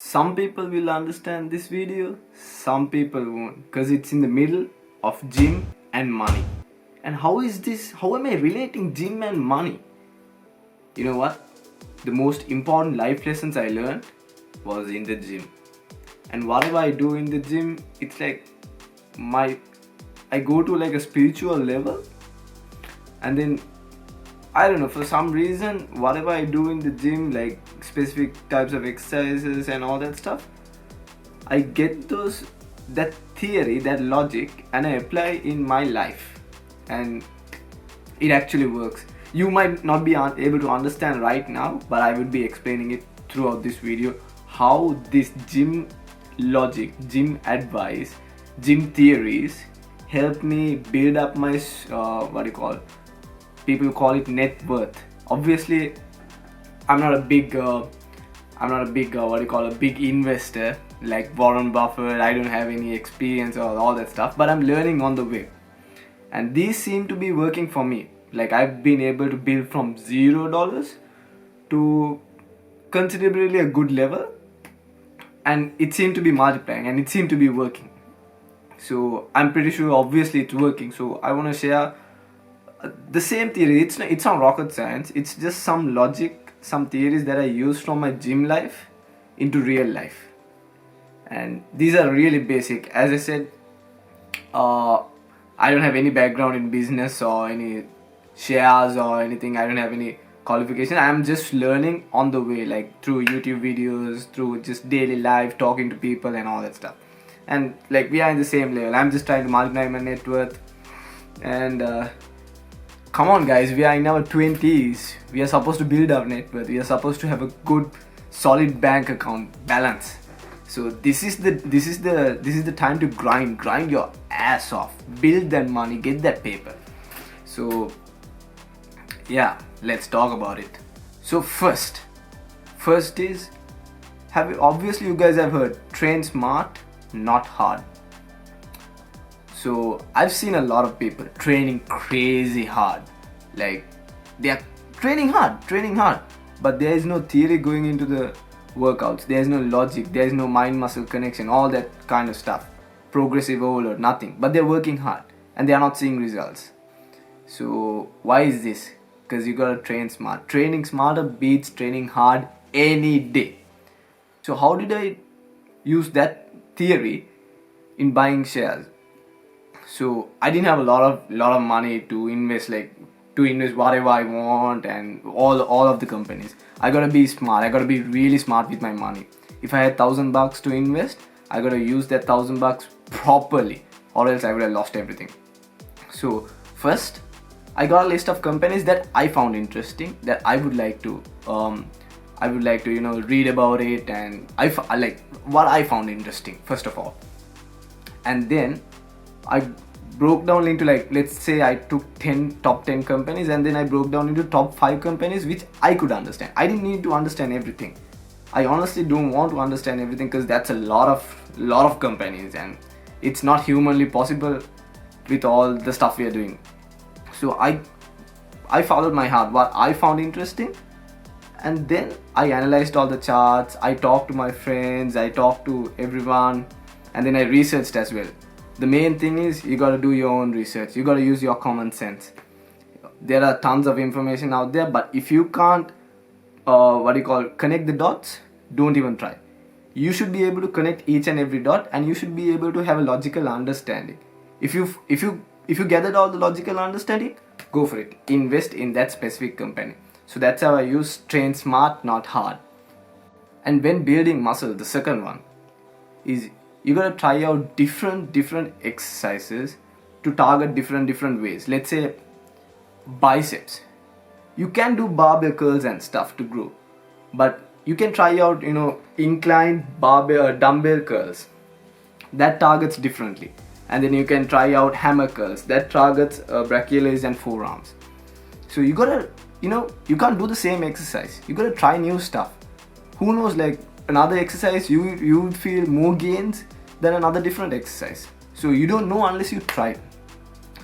Some people will understand this video, some people won't, because it's in the middle of gym and money. And how is this? How am I relating gym and money? You know what? The most important life lessons I learned was in the gym. And whatever I do in the gym, it's like I go to like a spiritual level, and then I don't know, for some reason, whatever I do in the gym, like specific types of exercises and all that stuff, I get that theory, that logic, and I apply in my life, and it actually works. You might not be able to understand right now, but I will be explaining it throughout this video how this gym logic, gym advice, gym theories help me build up my people call it net worth. Obviously, I'm not a big a big investor like Warren Buffett. I don't have any experience or all that stuff, but I'm learning on the way, and these seem to be working for me. Like, I've been able to build from $0 to considerably a good level, and it seemed to be multiplying and it seemed to be working. So I'm pretty sure obviously it's working. So I want to share the same theory. It's not rocket science. It's just some logic, some theories that I use from my gym life into real life, and these are really basic. As I said, I don't have any background in business or any shares or anything. I don't have any qualification. I am just learning on the way, like through YouTube videos, through just daily life, talking to people and all that stuff. And like, we are in the same level. I'm just trying to multiply my net worth. And come on guys, we are in our 20s. We are supposed to build our net worth. We are supposed to have a good solid bank account balance. So this is the time to grind your ass off, build that money, get that paper. So yeah, let's talk about it. So first is, obviously you guys have heard, train smart, not hard. So I've seen a lot of people training crazy hard. Like, they are training hard, but there is no theory going into the workouts. There is no logic, there is no mind muscle connection, all that kind of stuff, progressive overload, nothing. But they're working hard and they are not seeing results. So why is this? Because you gotta train smart. Training smarter beats training hard any day. So how did I use that theory in buying shares? So I didn't have a lot of money to invest, whatever I want and all of the companies. I gotta be smart. I gotta be really smart with my money. If I had $1,000 to invest, I gotta use that $1,000 properly, or else I would have lost everything. So first, I got a list of companies that I found interesting, that I would like to read about it, and I like what I found interesting first of all. And then I broke down into, like, let's say I took top 10 companies, and then I broke down into top 5 companies which I could understand. I didn't need to understand everything. I honestly don't want to understand everything, because that's a lot of companies, and it's not humanly possible with all the stuff we are doing. So I followed my heart, what I found interesting, and then I analyzed all the charts. I talked to my friends, I talked to everyone, and then I researched as well. The main thing is, you gotta do your own research. You gotta use your common sense. There are tons of information out there, but if you can't connect the dots, don't even try. You should be able to connect each and every dot, and you should be able to have a logical understanding. If you gathered all the logical understanding, go for it. Invest in that specific company. So that's how I use train smart, not hard. And when building muscle, the second one is, you gotta try out different exercises to target different ways. Let's say biceps. You can do barbell curls and stuff to grow, but you can try out, inclined dumbbell curls. That targets differently. And then you can try out hammer curls. That targets brachialis and forearms. So you gotta, you can't do the same exercise. You gotta try new stuff. Who knows, like, another exercise you would feel more gains than another different exercise. So you don't know unless you try.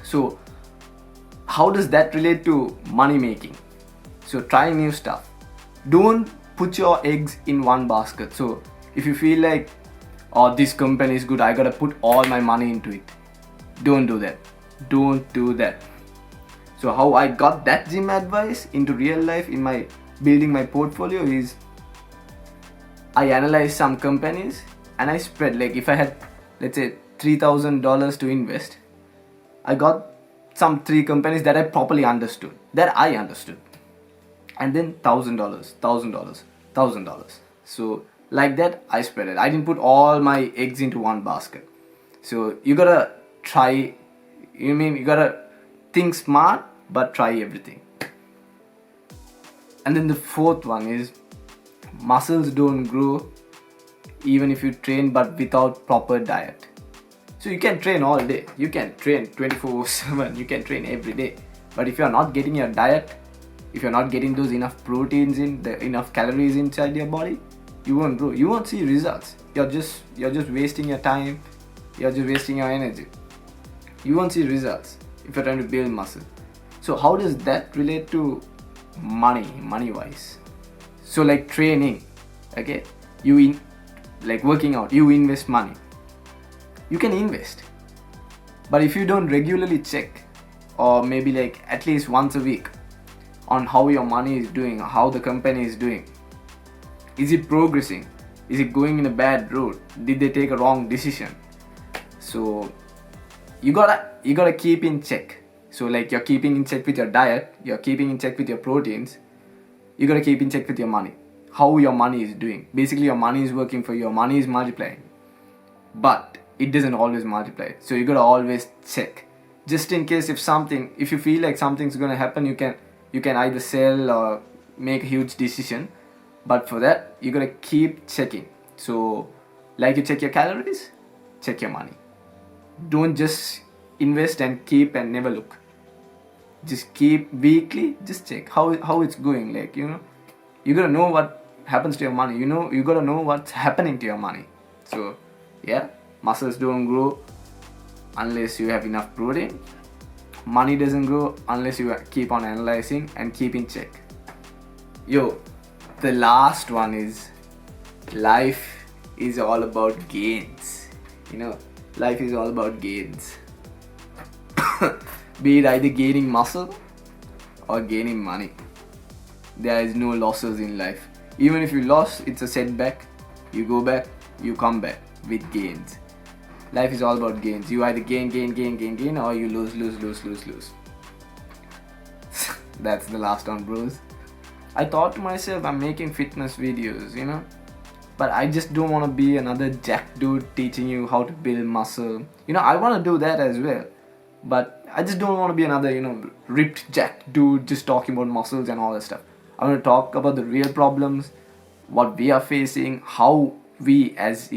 So how does that relate to money making? So try new stuff. Don't put your eggs in one basket. So If you feel like, oh, this company is good, I gotta put all my money into it, don't do that. Don't do that. So how I got that gym advice into real life in my building my portfolio is, I analyzed some companies and I spread, like if I had, let's say, $3,000 to invest, I got some 3 companies that I properly understood, and then $1,000. So like that I spread it. I didn't put all my eggs into one basket. So you gotta try, you gotta think smart but try everything. And then the fourth one is, muscles don't grow even if you train but without proper diet. So you can train all day, you can train 24/7, you can train every day, but if you are not getting your diet, if you're not getting those enough proteins in, enough calories inside your body, you won't grow, you won't see results. You're just wasting your time, you're just wasting your energy. You won't see results if you're trying to build muscle. So how does that relate to money wise? So like training, okay, like working out, you invest money. You can invest, but if you don't regularly check, or maybe like at least once a week, on how your money is doing, how the company is doing, is it progressing, is it going in a bad road, did they take a wrong decision? So you gotta keep in check. So like you're keeping in check with your diet, you're keeping in check with your proteins, you gotta keep in check with your money, how your money is doing. Basically your money is working for you, your money is multiplying, but it doesn't always multiply. So you gotta always check, just in case if you feel like something's gonna happen, you can either sell or make a huge decision. But for that you gotta keep checking. So like you check your calories, check your money. Don't just invest and keep and never look. Just keep weekly, just check how it's going. Like, you gotta know what happens to your money, you gotta know what's happening to your money. So yeah, muscles don't grow unless you have enough protein. Money doesn't grow unless you keep on analyzing and keep in check. The last one is, life is all about gains. Life is all about gains. Be it either gaining muscle or gaining money. There is no losses in life. Even if you lost, it's a setback. You go back, you come back with gains. Life is all about gains. You either gain, or you lose. That's the last one, bros. I thought to myself, I'm making fitness videos, but I just don't want to be another jack dude teaching you how to build muscle. I want to do that as well, but I just don't want to be another, ripped jack dude just talking about muscles and all that stuff. I want to talk about the real problems, what we are facing, how we as,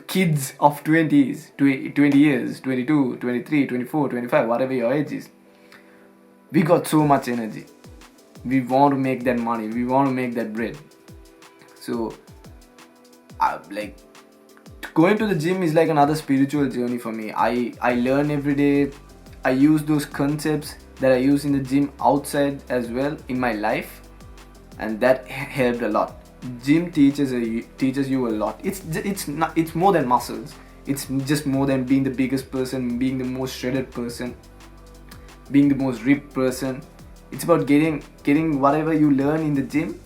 kids of 20s, 20 years, 22, 23, 24, 25, whatever your age is, we got so much energy. We want to make that money, we want to make that bread. So going to the gym is like another spiritual journey for me. I learn every day. I use those concepts that I use in the gym outside as well in my life, and that helped a lot. Gym teaches you a lot. It's more than muscles. It's just more than being the biggest person, being the most shredded person, being the most ripped person. It's about getting whatever you learn in the gym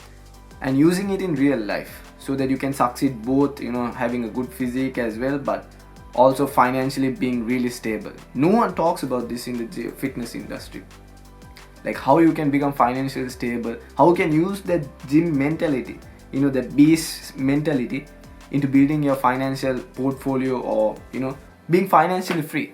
and using it in real life, so that you can succeed both, having a good physique as well, but also financially being really stable. No one talks about this in the fitness industry, like how you can become financially stable, how you can use that gym mentality, that beast mentality into building your financial portfolio, or being financially free.